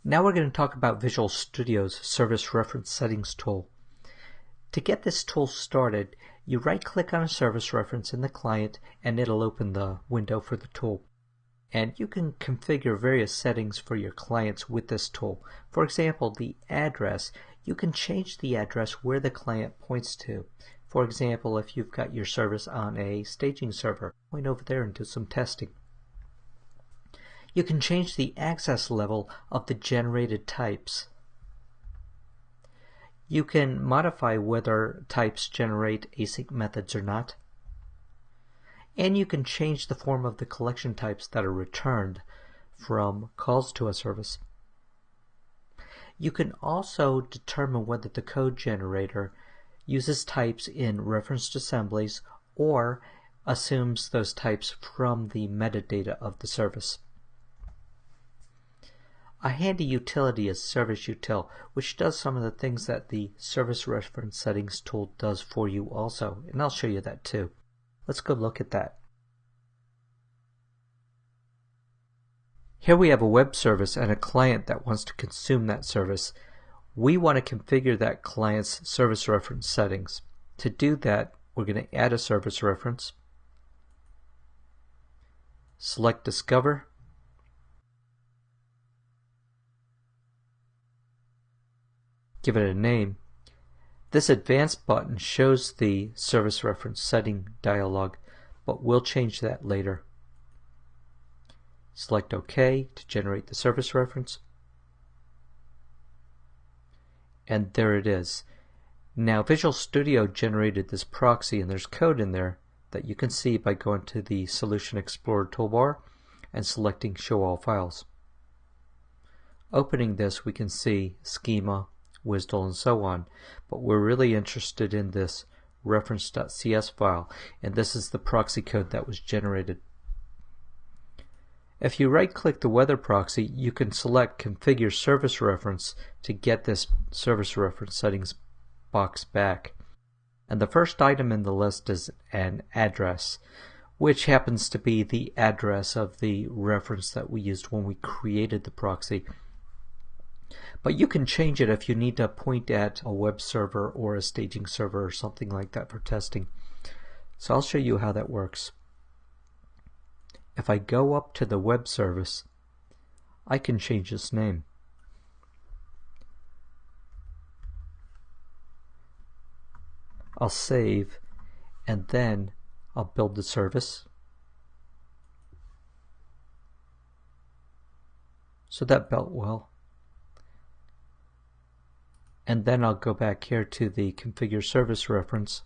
Now we're going to talk about Visual Studio's Service Reference Settings tool. To get this tool started, you right-click on a service reference in the client and it'll open the window for the tool. And you can configure various settings for your clients with this tool. For example, the address. You can change the address where the client points to. For example, if you've got your service on a staging server, point over there and do some testing. You can change the access level of the generated types. You can modify whether types generate async methods or not. And you can change the form of the collection types that are returned from calls to a service. You can also determine whether the code generator uses types in referenced assemblies or assumes those types from the metadata of the service. A handy utility is Service Util, which does some of the things that the Service Reference Settings tool does for you also, and I'll show you that too. Let's go look at that. Here we have a web service and a client that wants to consume that service. We want to configure that client's service reference settings. To do that, we're going to add a service reference, select Discover, give it a name. This Advanced button shows the service reference setting dialog, but we'll change that later. Select OK to generate the service reference. And there it is. Now Visual Studio generated this proxy, and there's code in there that you can see by going to the Solution Explorer toolbar and selecting Show All Files. Opening this, we can see schema, WSDL, and so on, but we're really interested in this reference.cs file, and this is the proxy code that was generated. If you right-click the weather proxy, you can select Configure Service Reference to get this service reference settings box back. And the first item in the list is an address, which happens to be the address of the reference that we used when we created the proxy. But you can change it if you need to point at a web server or a staging server or something like that for testing. So I'll show you how that works. If I go up to the web service, I can change its name. I'll save, and then I'll build the service. So that built well. And then I'll go back here to the Configure Service Reference,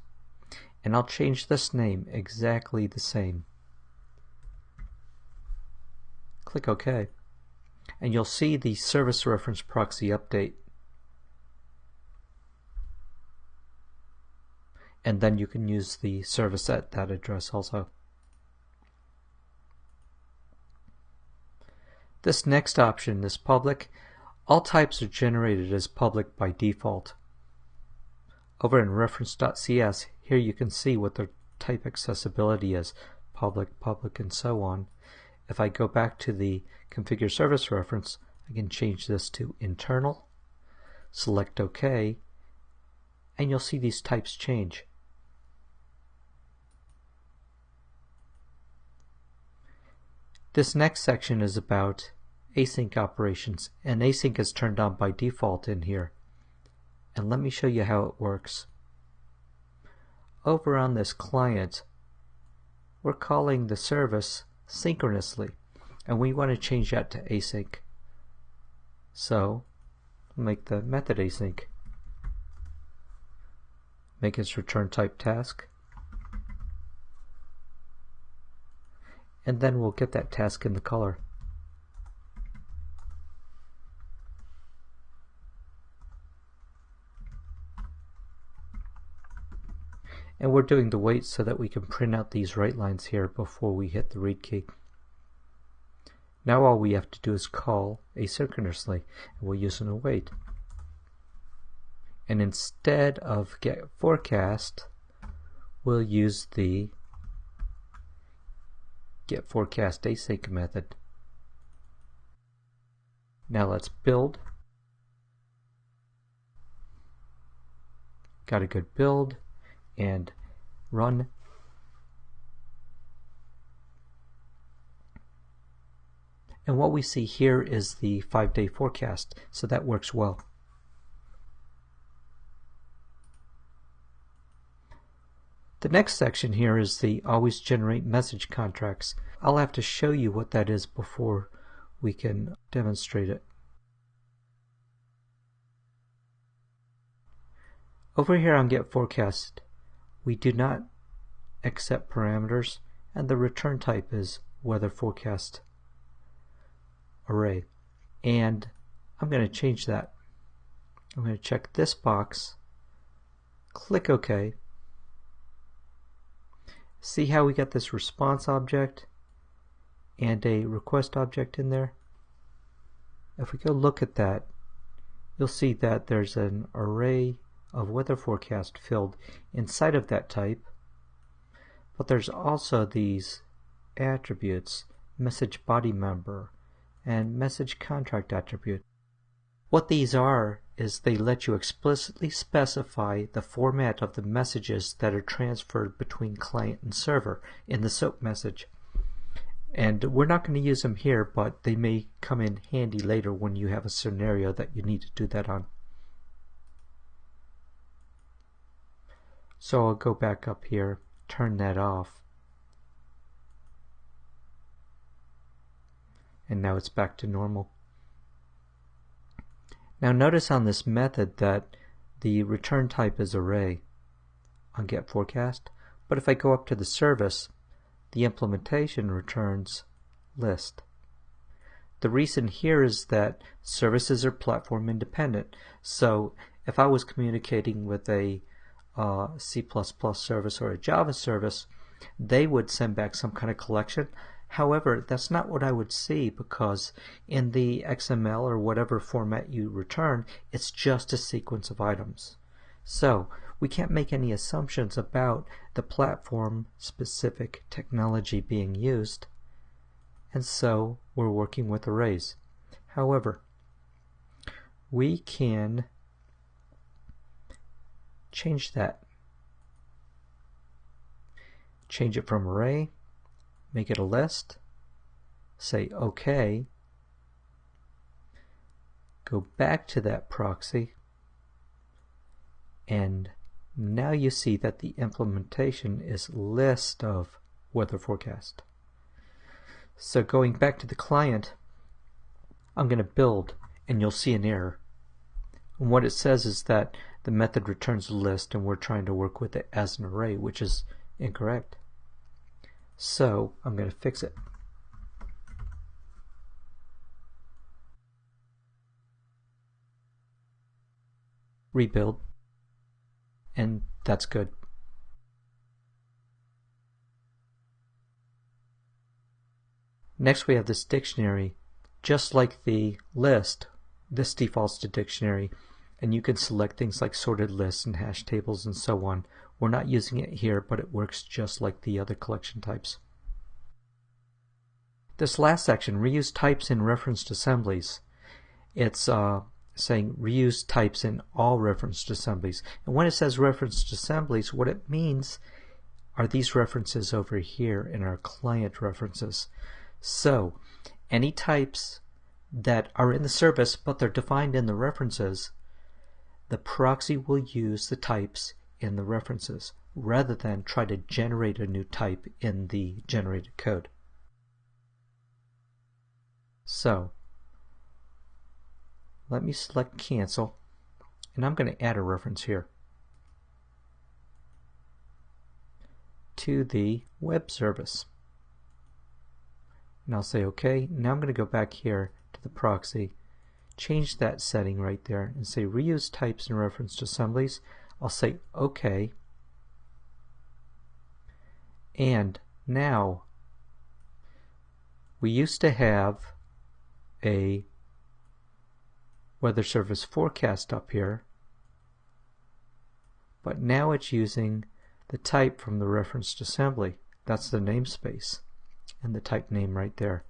and I'll change this name exactly the same. Click OK, and you'll see the service reference proxy update. And then you can use the service at that address also. This next option is public. All types are generated as public by default. Over in reference.cs, here you can see what the type accessibility is, public, public, and so on. If I go back to the Configure Service Reference, I can change this to internal, select OK, and you'll see these types change. This next section is about async operations, and async is turned on by default in here. And let me show you how it works. Over on this client, we're calling the service synchronously, and we want to change that to async. So make the method async, make its return type task, and then we'll get that task in the color. And we're doing the wait so that we can print out these write lines here before we hit the read key. Now all we have to do is call asynchronously, and we'll use an await. And instead of get forecast, we'll use the get forecast async method. Now let's build. Got a good build and run. And what we see here is the 5-day forecast, so that works well. The next section here is the always generate message contracts. I'll have to show you what that is before we can demonstrate it. Over here on Get Forecast, we do not accept parameters, and the return type is weather forecast array. And I'm going to change that. I'm going to check this box, click OK. See how we got this response object and a request object in there? If we go look at that, you'll see that there's an array of weather forecast filled inside of that type, but there's also these attributes, message body member and message contract attribute. What these are is they let you explicitly specify the format of the messages that are transferred between client and server in the SOAP message. And we're not going to use them here, but they may come in handy later when you have a scenario that you need to do that on. So I'll go back up here, turn that off, and now it's back to normal. Now notice on this method that the return type is array on getForecast, but if I go up to the service, the implementation returns list. The reason here is that services are platform independent, so if I was communicating with a C++ service or a Java service, they would send back some kind of collection. However, that's not what I would see, because in the XML or whatever format you return, it's just a sequence of items. So we can't make any assumptions about the platform specific technology being used, and so we're working with arrays. However, we can change that. Change it from array, make it a list, say OK, go back to that proxy, and now you see that the implementation is list of weather forecast. So going back to the client, I'm going to build, and you'll see an error. And what it says is that the method returns a list and we're trying to work with it as an array, which is incorrect. So I'm going to fix it. Rebuild, and that's good. Next we have this dictionary. Just like the list, this defaults to dictionary, and you can select things like sorted lists and hash tables and so on. We're not using it here, but it works just like the other collection types. This last section, reuse types in referenced assemblies. It's saying reuse types in all referenced assemblies. And when it says referenced assemblies, what it means are these references over here in our client references. So any types that are in the service but they're defined in the references, the proxy will use the types in the references rather than try to generate a new type in the generated code. So let me select cancel, and I'm going to add a reference here to the web service. And I'll say OK. Now I'm going to go back here to the proxy, change that setting right there, and say reuse types in referenced assemblies. I'll say OK. And now we used to have a weather service forecast up here, but now it's using the type from the referenced assembly. That's the namespace and the type name right there.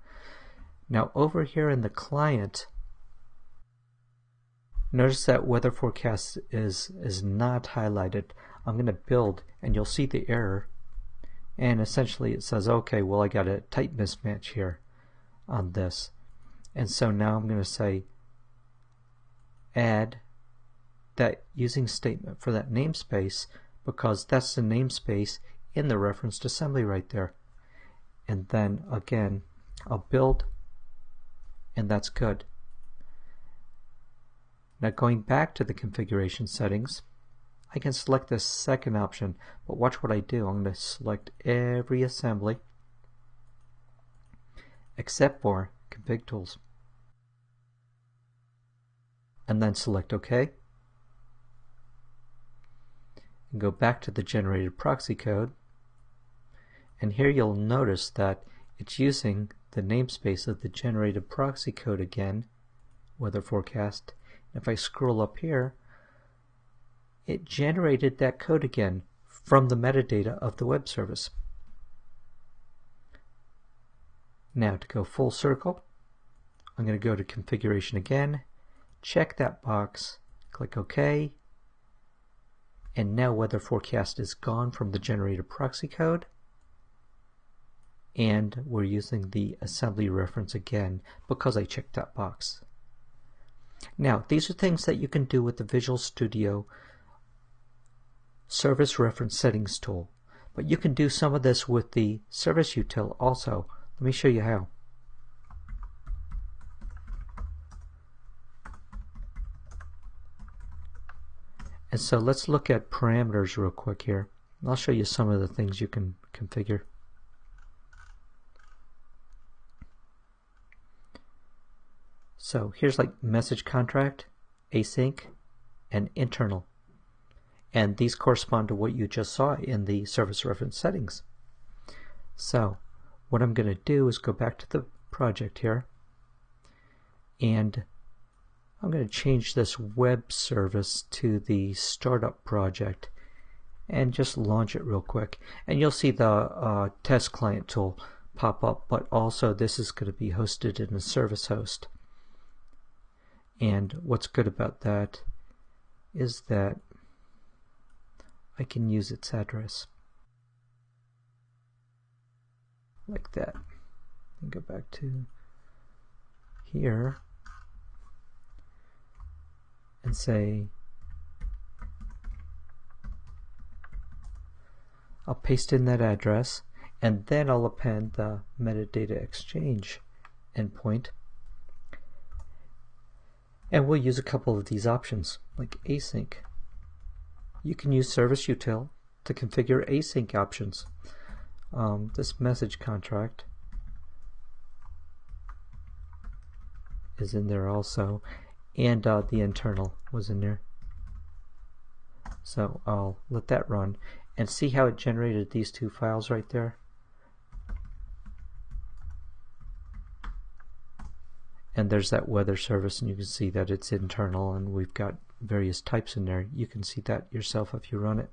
Now over here in the client, Notice that weather forecast is not highlighted. I'm going to build, and you'll see the error. And essentially it says, okay, well, I got a type mismatch here on this. And so now I'm going to say add that using statement for that namespace, because that's the namespace in the referenced assembly right there. And then again, I'll build, and that's good. Now going back to the configuration settings, I can select this second option, but watch what I do. I'm going to select every assembly except for config tools, and then select OK, and go back to the generated proxy code, and here you'll notice that it's using the namespace of the generated proxy code again, weather forecast. If I scroll up here, it generated that code again from the metadata of the web service. Now to go full circle, I'm going to go to configuration again, check that box, click OK, and now weather forecast is gone from the generated proxy code, and we're using the assembly reference again because I checked that box. Now these are things that you can do with the Visual Studio Service Reference Settings tool, but you can do some of this with the Service Util also. Let me show you how. And so let's look at parameters real quick here. I'll show you some of the things you can configure. So here's like message contract, async, and internal. And these correspond to what you just saw in the service reference settings. So what I'm going to do is go back to the project here, and I'm going to change this web service to the startup project and just launch it real quick. And you'll see the test client tool pop up, but also this is going to be hosted in a service host. And what's good about that is that I can use its address like that. And go back to here and say, I'll paste in that address, and then I'll append the metadata exchange endpoint. And we'll use a couple of these options, like async. You can use Service Util to configure async options. This message contract is in there also, and the internal was in there. So I'll let that run and see how it generated these two files right there. And there's that weather service, and you can see that it's internal, and we've got various types in there. You can see that yourself if you run it.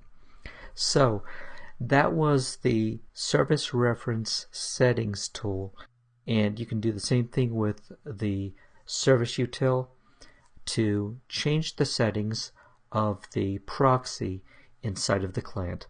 So that was the Service Reference Settings tool, and you can do the same thing with the Service Util to change the settings of the proxy inside of the client.